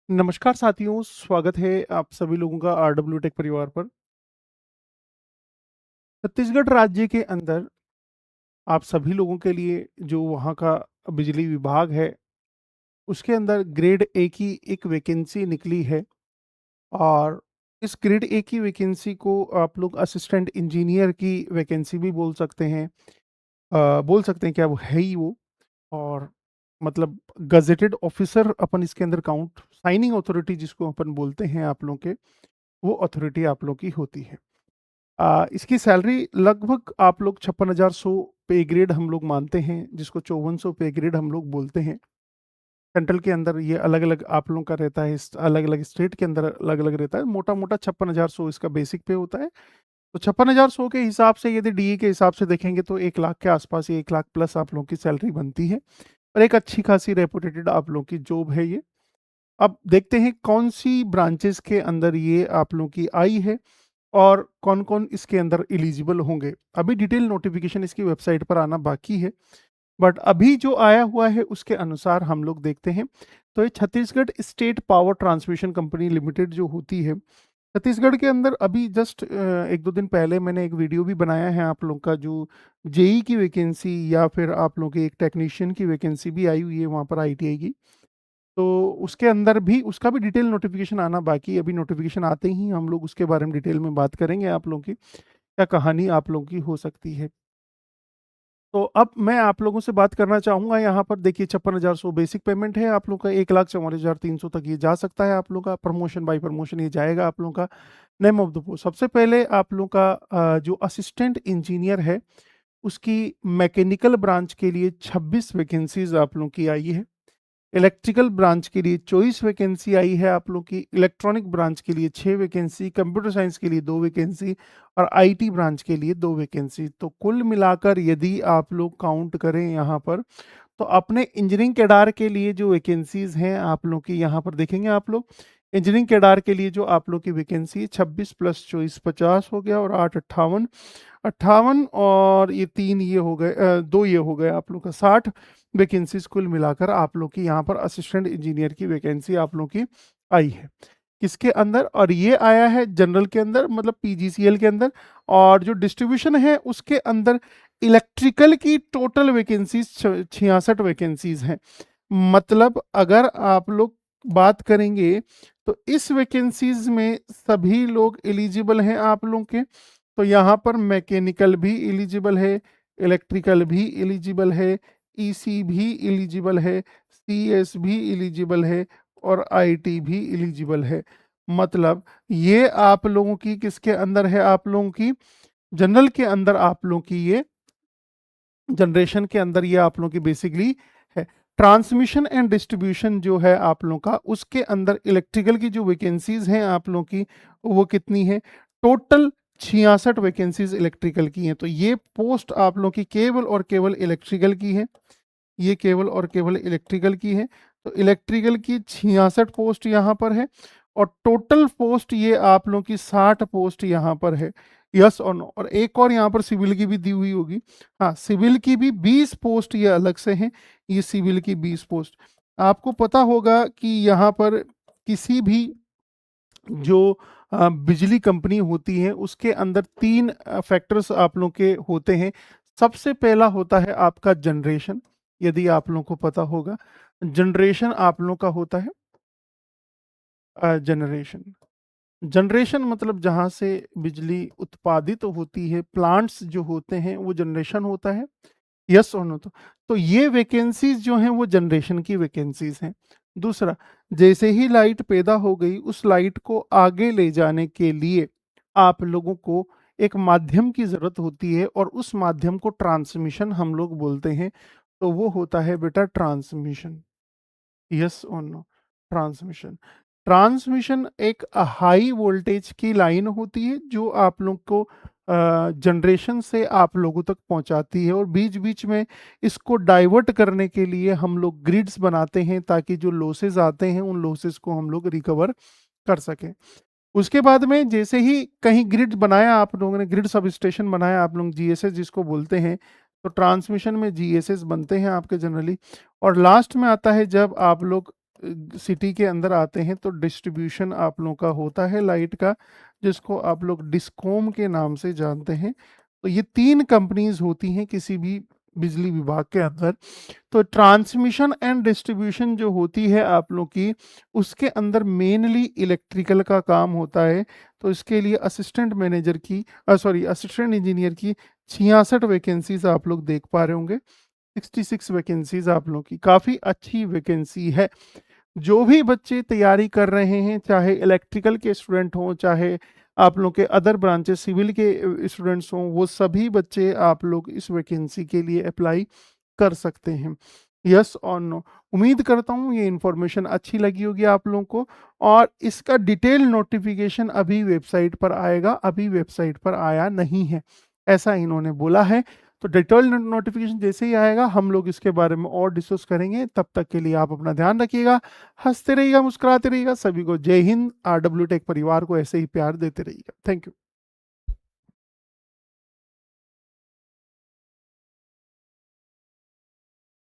नमस्कार साथियों, स्वागत है आप सभी लोगों का आरडब्ल्यू टेक परिवार पर। छत्तीसगढ़ राज्य के अंदर आप सभी लोगों के लिए जो वहाँ का बिजली विभाग है, उसके अंदर ग्रेड ए की एक वैकेंसी निकली है और इस ग्रेड ए की वैकेंसी को आप लोग असिस्टेंट इंजीनियर की वैकेंसी भी बोल सकते हैं। बोल सकते हैं क्या वो है ही वो। और मतलब गजेटेड ऑफिसर अपन इसके अंदर काउंट साइनिंग अथॉरिटी जिसको अपन बोलते हैं आप लोग के, वो अथॉरिटी आप लोग की होती है। इसकी सैलरी लगभग आप लोग 56,100 पे ग्रेड हम लोग मानते हैं, जिसको 5400 पे ग्रेड हम लोग बोलते हैं। सेंट्रल के अंदर ये अलग अलग आप लोगों का रहता है, अलग अलग स्टेट के अंदर अलग अलग रहता है। मोटा मोटा 56,100 इसका बेसिक पे होता है। तो 56,100 के हिसाब से यदि डीए के हिसाब से देखेंगे तो 1 लाख के आसपास, 1 लाख प्लस आप लोगों की सैलरी बनती है और एक अच्छी खासी रेपुटेटेड आप लोगों की जॉब है ये। अब देखते हैं कौन सी ब्रांचेस के अंदर ये आप लोगों की आई है और कौन-कौन इसके अंदर एलिजिबल होंगे। अभी डिटेल नोटिफिकेशन इसकी वेबसाइट पर आना बाकी है, बट अभी जो आया हुआ है उसके अनुसार हम लोग देखते हैं। तो ये Chhattisgarh state power transmission company limited जो होती है, छत्तीसगढ़ के अंदर अभी जस्ट 1-2 दिन पहले मैंने एक वीडियो भी बनाया है आप लोग का, जो जेईई की वैकेंसी या फिर आप लोग के एक टेक्नीशियन की वैकेंसी भी आई हुई है वहाँ पर आईटीआई की। तो उसके अंदर भी उसका भी डिटेल नोटिफिकेशन आना बाकी है। अभी नोटिफिकेशन आते ही हम लोग उसके बारे में डिटेल में बात करेंगे आप लोगों की क्या कहानी आप लोगों की हो सकती है। तो अब मैं आप लोगों से बात करना चाहूँगा यहाँ पर। देखिए 56,100 बेसिक पेमेंट है आप लोग का, 1,44,300 तक ये जा सकता है आप लोग का। प्रमोशन बाय प्रमोशन ये जाएगा आप लोग का। नेम ऑफ द पोस्ट सबसे पहले आप लोग का जो असिस्टेंट इंजीनियर है उसकी मैकेनिकल ब्रांच के लिए 26 वैकेंसीज आप लोग की आई है। इलेक्ट्रिकल ब्रांच के लिए 24 वैकेंसी आई है आप लोग की। इलेक्ट्रॉनिक ब्रांच के लिए 6 वैकेंसी, कंप्यूटर साइंस के लिए 2 वैकेंसी और आईटी ब्रांच के लिए 2 वैकेंसी। तो कुल मिलाकर यदि आप लोग काउंट करें यहाँ पर, तो अपने इंजीनियरिंग कैडर के लिए जो वैकेंसीज हैं आप लोग की यहाँ पर देखेंगे आप लोग। इंजीनियरिंग कैडर के लिए जो आप लोग की वैकेंसी है 26 प्लस 24 50 हो गया और 8 58, 58 और ये 3 ये हो गए, 2 ये हो गए आप लोग का 60 वैकेंसीज कुल मिलाकर आप लोग की यहाँ पर असिस्टेंट इंजीनियर की वैकेंसी आप लोग की आई है। किसके अंदर? और ये आया है जनरल के अंदर, मतलब पीजीसीएल के अंदर। और जो डिस्ट्रीब्यूशन है उसके अंदर इलेक्ट्रिकल की टोटल वैकेंसीज 66 वैकेंसीज हैं। मतलब अगर आप लोग बात करेंगे तो इस वैकेंसीज में सभी लोग एलिजिबल हैं आप लोग के। तो यहाँ पर मैकेनिकल भी एलिजिबल है, इलेक्ट्रिकल भी एलिजिबल है, ईसी भी एलिजिबल है, सीएस भी एलिजिबल है और आईटी भी एलिजिबल है। मतलब ये आप लोगों की किसके अंदर है? आप लोगों की जनरल के अंदर आप लोगों की ये जनरेशन के अंदर ये आप लोगों की बेसिकली है। ट्रांसमिशन एंड डिस्ट्रीब्यूशन जो है आप लोगों का, उसके अंदर इलेक्ट्रिकल की जो वैकेंसीज हैं आप लोगों की, वो कितनी है? टोटल 66 वैकेंसीज इलेक्ट्रिकल की हैं। तो ये पोस्ट आप लोगों की केवल और केवल इलेक्ट्रिकल की है। ये केवल और केवल इलेक्ट्रिकल की है। तो इलेक्ट्रिकल की 66 पोस्ट यहाँ पर है और टोटल पोस्ट ये आप लोगों की 60 पोस्ट यहाँ पर है। यस और नो? और एक और यहाँ पर सिविल की भी दी हुई होगी। हाँ, सिविल की भी 20 पोस्ट ये अलग से हैं। ये सिविल की 20 पोस्ट। आपको पता होगा कि यहाँ पर किसी भी जो बिजली कंपनी होती है उसके अंदर 3 फैक्टर्स आप लोग के होते हैं। सबसे पहला होता है आपका जनरेशन, यदि आप लोगों को पता होगा। जनरेशन आप लोग का होता है जनरेशन। जनरेशन मतलब जहाँ से बिजली उत्पादित होती है, प्लांट्स जो होते हैं वो जनरेशन होता है। यस और नो? तो ये वैकेंसीज जो हैं वो जनरेशन की वैकेंसीज हैं। दूसरा, जैसे ही लाइट पैदा हो गई उस लाइट को आगे ले जाने के लिए आप लोगों को एक माध्यम की ज़रूरत होती है और उस माध्यम को ट्रांसमिशन हम लोग बोलते हैं। तो वो होता है बेटा ट्रांसमिशन। यस और नो? ट्रांसमिशन। ट्रांसमिशन एक हाई वोल्टेज की लाइन होती है जो आप लोग को जनरेशन से आप लोगों तक पहुंचाती है और बीच बीच में इसको डाइवर्ट करने के लिए हम लोग ग्रिड्स बनाते हैं ताकि जो लॉसेस आते हैं उन लॉसेस को हम लोग रिकवर कर सकें। उसके बाद में जैसे ही कहीं ग्रिड बनाया आप लोगों ने, ग्रिड सब स्टेशन बनाया आप लोग, जीएसएस जिसको बोलते हैं, तो ट्रांसमिशन में जीएसएस बनते हैं आपके जनरली। और लास्ट में आता है जब आप लोग सिटी के अंदर आते हैं तो डिस्ट्रीब्यूशन आप लोगों का होता है लाइट का, जिसको आप लोग डिस्कॉम के नाम से जानते हैं। तो ये 3 कंपनीज़ होती हैं किसी भी बिजली विभाग के अंदर। तो ट्रांसमिशन एंड डिस्ट्रीब्यूशन जो होती है आप लोग की, उसके अंदर मेनली इलेक्ट्रिकल का काम होता है। तो इसके लिए असिस्टेंट मैनेजर की असिस्टेंट इंजीनियर की 66 वैकेंसीज आप लोग देख पा रहे होंगे। 66 वैकेंसीज आप लोग की काफ़ी अच्छी वैकेंसी है। जो भी बच्चे तैयारी कर रहे हैं, चाहे इलेक्ट्रिकल के स्टूडेंट हों, चाहे आप लोग के अदर ब्रांचेस सिविल के स्टूडेंट्स हों, वो सभी बच्चे आप लोग इस वैकेंसी के लिए अप्लाई कर सकते हैं। यस और नो। उम्मीद करता हूँ ये इन्फॉर्मेशन अच्छी लगी होगी आप लोगों को। और इसका डिटेल नोटिफिकेशन अभी वेबसाइट पर आएगा, अभी वेबसाइट पर आया नहीं है, ऐसा इन्होंने बोला है। तो डिटेल नोटिफिकेशन जैसे ही आएगा हम लोग इसके बारे में और डिस्कस करेंगे। तब तक के लिए आप अपना ध्यान रखिएगा, हंसते रहिएगा, मुस्कुराते रहिएगा। सभी को जय हिंद। RW टेक परिवार को ऐसे ही प्यार देते रहिएगा। Thank you.